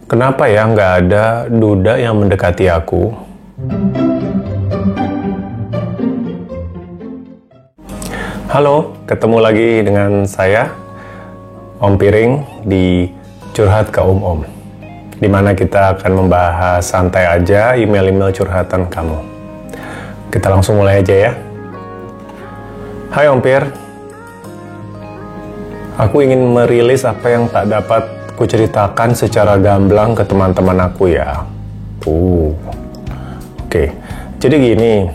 Kenapa ya nggak ada duda yang mendekati aku? Halo, ketemu lagi dengan saya, Om Piring, di Curhat ke Om, di mana kita akan membahas santai aja email-email curhatan kamu. Kita langsung mulai aja ya. Hai Om Pir, aku ingin merilis apa yang tak dapat kuceritakan secara gamblang ke teman-teman aku ya. Oke. Jadi gini,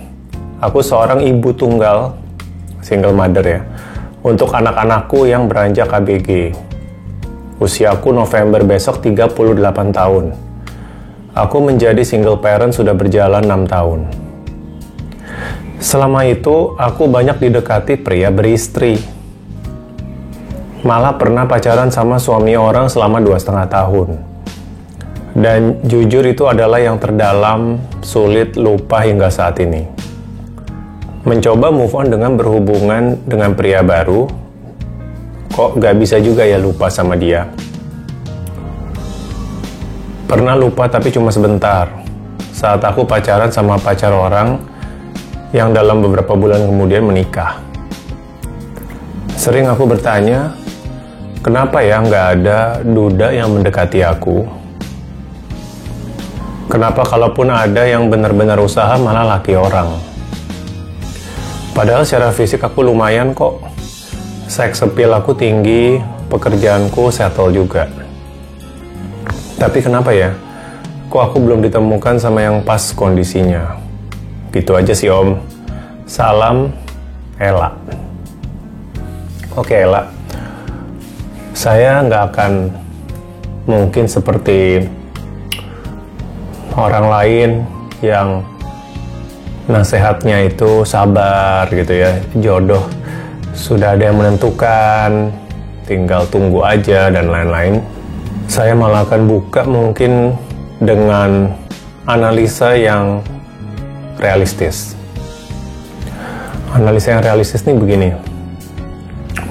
aku seorang ibu tunggal, single mother ya, untuk anak-anakku yang beranjak ABG. Usiaku November besok 38 tahun. Aku menjadi single parent sudah berjalan 6 tahun. Selama itu, aku banyak didekati pria beristri. Malah pernah pacaran sama suami orang selama 2,5 tahun. Dan jujur itu adalah yang terdalam, sulit lupa hingga saat ini. Mencoba move on dengan berhubungan dengan pria baru, kok gak bisa juga ya lupa sama dia. Pernah lupa tapi cuma sebentar, saat aku pacaran sama pacar orang yang dalam beberapa bulan kemudian menikah. Sering aku bertanya, kenapa ya nggak ada duda yang mendekati aku? Kenapa kalaupun ada yang benar-benar usaha malah laki orang? Padahal secara fisik aku lumayan kok. Seks appeal aku tinggi, pekerjaanku settle juga. Tapi kenapa ya? Kok aku belum ditemukan sama yang pas kondisinya? Gitu aja sih Om. Salam, Ella. Oke Ella. Saya nggak akan mungkin seperti orang lain yang nasihatnya itu sabar gitu ya, jodoh sudah ada yang menentukan, tinggal tunggu aja dan lain-lain. Saya malah akan buka mungkin dengan analisa yang realistis. Analisa yang realistis ini begini.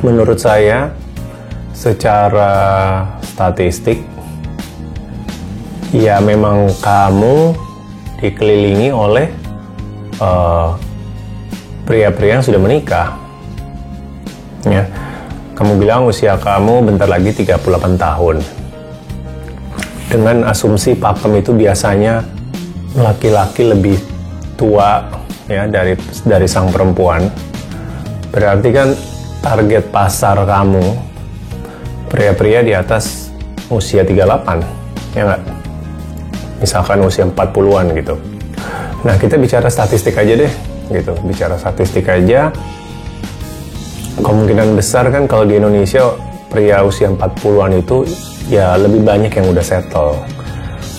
Menurut saya, secara statistik, ya memang kamu dikelilingi oleh pria-pria yang sudah menikah. Ya, kamu bilang usia kamu bentar lagi 38 tahun. Dengan asumsi pakem itu biasanya laki-laki lebih tua ya dari sang perempuan. Berarti kan target pasar kamu pria-pria di atas usia 38, ya nggak? Misalkan usia 40-an gitu. Nah, kita bicara statistik aja deh, gitu. Bicara statistik aja, kemungkinan besar kan kalau di Indonesia pria usia 40-an itu ya lebih banyak yang udah settle,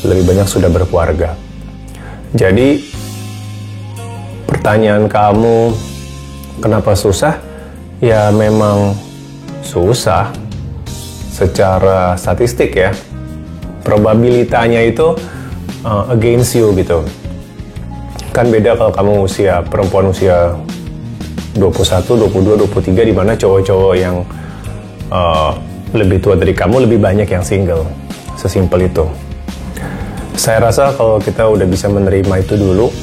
lebih banyak sudah berkeluarga. Jadi, pertanyaan kamu, kenapa susah? Ya memang susah. Secara statistik ya, probabilitanya itu against you gitu. Kan beda kalau kamu perempuan usia 21, 22, 23, di mana cowok-cowok yang lebih tua dari kamu lebih banyak yang single. Sesimpel itu. Saya rasa kalau kita udah bisa menerima itu dulu,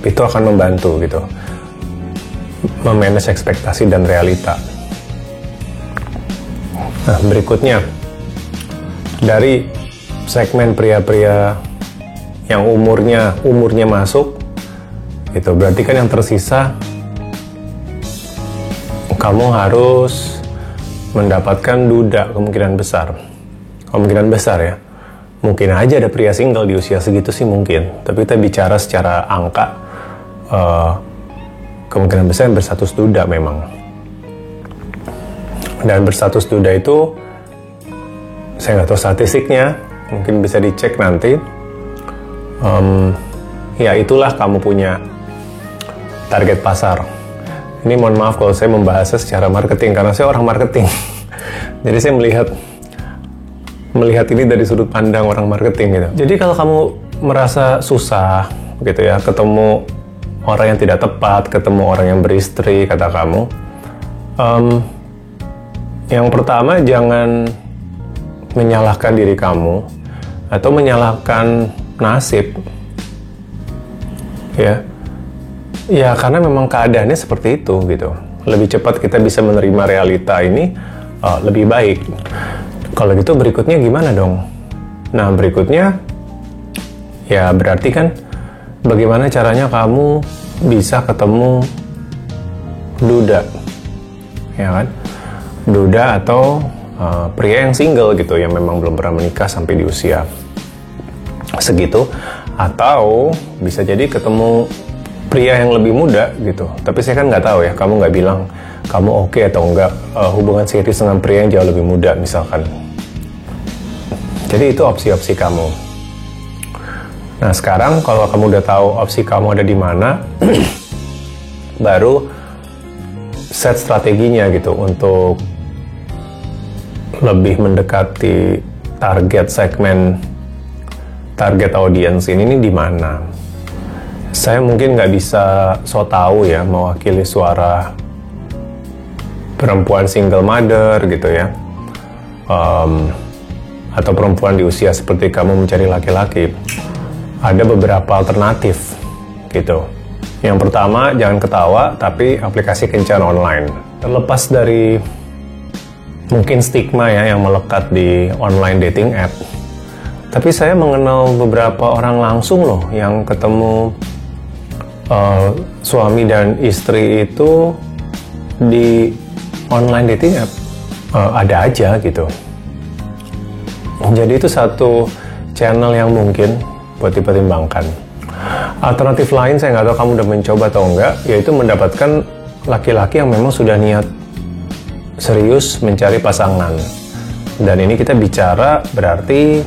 itu akan membantu gitu, memanage ekspektasi dan realita. Nah, berikutnya, dari segmen pria-pria yang umurnya masuk, itu berarti kan yang tersisa kamu harus mendapatkan duda kemungkinan besar ya. Mungkin aja ada pria single di usia segitu sih mungkin, tapi kita bicara secara angka, kemungkinan besar yang berstatus duda memang. Dan berstatus duda itu, saya nggak tahu statistiknya, mungkin bisa dicek nanti. Ya itulah kamu punya target pasar. Ini mohon maaf kalau saya membahasnya secara marketing, karena saya orang marketing. Jadi saya melihat ini dari sudut pandang orang marketing gitu. Jadi kalau kamu merasa susah gitu ya, ketemu orang yang tidak tepat, ketemu orang yang beristri, kata kamu, yang pertama jangan menyalahkan diri kamu, atau menyalahkan nasib. Ya karena memang keadaannya seperti itu gitu. Lebih cepat kita bisa menerima realita ini lebih baik. Kalau gitu berikutnya gimana dong? Nah, berikutnya ya berarti kan bagaimana caranya kamu bisa ketemu duda, ya kan? Duda atau pria yang single gitu, yang memang belum pernah menikah sampai di usia segitu, atau bisa jadi ketemu pria yang lebih muda gitu. Tapi saya kan nggak tahu ya, kamu nggak bilang kamu oke atau enggak hubungan serius dengan pria yang jauh lebih muda misalkan. Jadi itu opsi-opsi kamu. Nah sekarang kalau kamu udah tahu opsi kamu ada di mana, baru set strateginya gitu untuk lebih mendekati target segmen, target audience ini di mana. Saya mungkin nggak bisa so tahu ya mewakili suara perempuan single mother gitu ya, atau perempuan di usia seperti kamu mencari laki-laki. Ada beberapa alternatif gitu. Yang pertama, jangan ketawa tapi aplikasi kencan online. Terlepas dari mungkin stigma ya yang melekat di online dating app, tapi saya mengenal beberapa orang langsung loh yang ketemu suami dan istri itu di online dating app. Ada aja gitu. Jadi itu satu channel yang mungkin buat dipertimbangkan. Alternatif lain, saya nggak tahu kamu udah mencoba atau enggak, yaitu mendapatkan laki-laki yang memang sudah niat serius mencari pasangan. Dan ini kita bicara berarti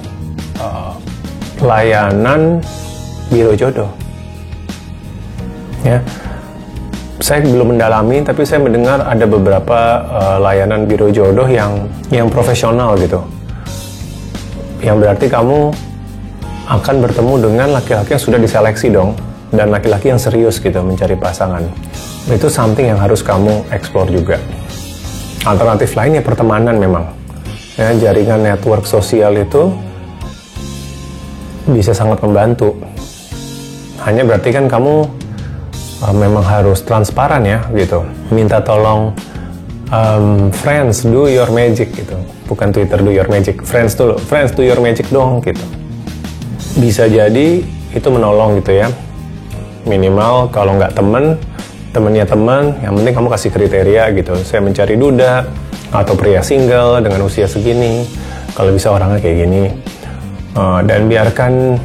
layanan biro jodoh. Ya, saya belum mendalami, tapi saya mendengar ada beberapa layanan biro jodoh yang profesional gitu. Yang berarti kamu akan bertemu dengan laki-laki yang sudah diseleksi dong, dan laki-laki yang serius gitu mencari pasangan. Itu something yang harus kamu explore juga. Alternatif lainnya pertemanan memang. Ya, jaringan network sosial itu bisa sangat membantu. Hanya berarti kan kamu memang harus transparan ya gitu. Minta tolong friends do your magic gitu. Bukan Twitter do your magic, friends do your magic dong gitu. Bisa jadi itu menolong gitu ya. Minimal kalau nggak temennya teman, yang penting kamu kasih kriteria gitu. Saya mencari duda atau pria single dengan usia segini, kalau bisa orangnya kayak gini. Dan biarkan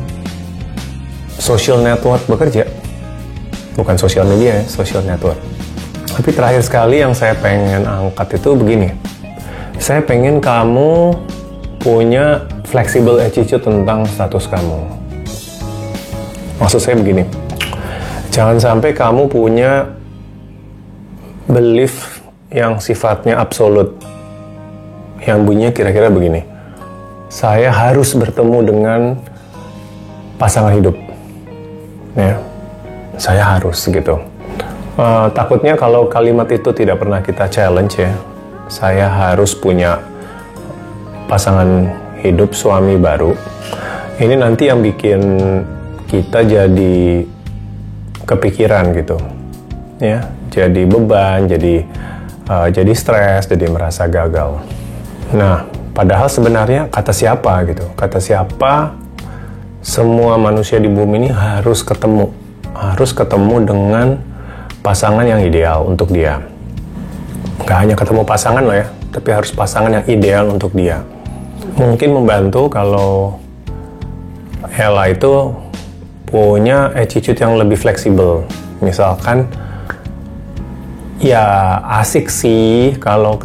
social network bekerja. Bukan social media ya, social network. Tapi terakhir sekali yang saya pengen angkat itu begini. Saya pengen kamu punya flexible attitude tentang status kamu. Maksud saya begini, jangan sampai kamu punya belief yang sifatnya absolut, yang bunyinya kira-kira begini, saya harus bertemu dengan pasangan hidup, ya, saya harus gitu. Takutnya kalau kalimat itu tidak pernah kita challenge ya, saya harus punya pasangan hidup, suami baru, ini nanti yang bikin kita jadi kepikiran gitu ya, jadi beban, jadi stres, jadi merasa gagal. Nah padahal sebenarnya kata siapa gitu, kata siapa semua manusia di bumi ini harus ketemu dengan pasangan yang ideal untuk dia. Gak hanya ketemu pasangan loh ya, tapi harus pasangan yang ideal untuk dia. Mungkin membantu kalau Ella itu punya attitude yang lebih fleksibel. Misalkan, ya asik sih kalau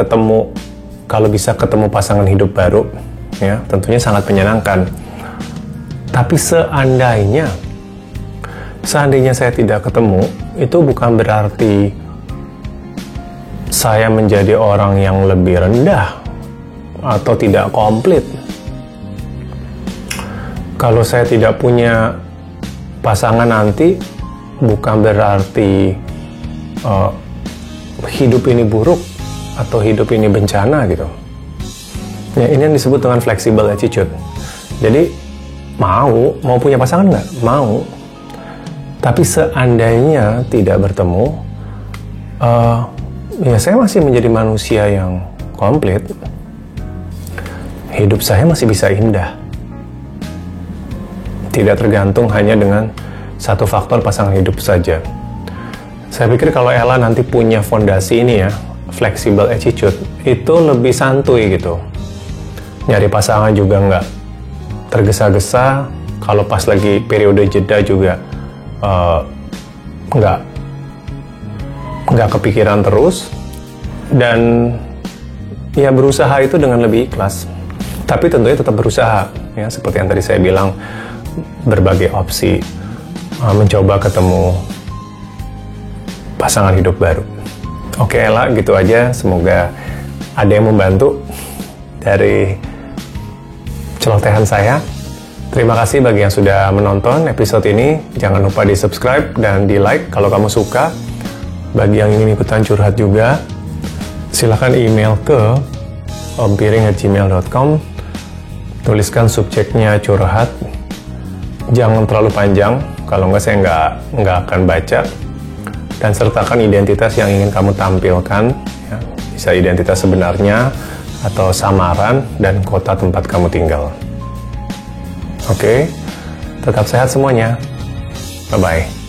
bisa ketemu pasangan hidup baru, ya tentunya sangat menyenangkan. Tapi seandainya saya tidak ketemu, itu bukan berarti saya menjadi orang yang lebih rendah atau tidak komplit. Kalau saya tidak punya pasangan nanti, bukan berarti hidup ini buruk atau hidup ini bencana gitu. Ya, ini yang disebut dengan flexible attitude. Jadi mau punya pasangan nggak? Mau. Tapi seandainya tidak bertemu, ya saya masih menjadi manusia yang komplit. Hidup saya masih bisa indah. Tidak tergantung hanya dengan satu faktor pasangan hidup saja. Saya pikir kalau Ella nanti punya fondasi ini ya, flexible attitude, itu lebih santuy gitu. Nyari pasangan juga nggak tergesa-gesa. Kalau pas lagi periode jeda juga nggak kepikiran terus, dan ya berusaha itu dengan lebih ikhlas. Tapi tentunya tetap berusaha ya, seperti yang tadi saya bilang, berbagai opsi, mencoba ketemu pasangan hidup baru. Oke Ella, gitu aja. Semoga ada yang membantu dari celotehan saya. Terima kasih bagi yang sudah menonton episode ini. Jangan lupa di subscribe dan di like kalau kamu suka. Bagi yang ingin ikutan curhat juga, silakan email ke ompiring@gmail.com. Tuliskan subjeknya curhat. Jangan terlalu panjang, kalau nggak saya nggak akan baca. Dan sertakan identitas yang ingin kamu tampilkan. Ya. Bisa identitas sebenarnya atau samaran dan kota tempat kamu tinggal. Oke, tetap sehat semuanya. Bye-bye.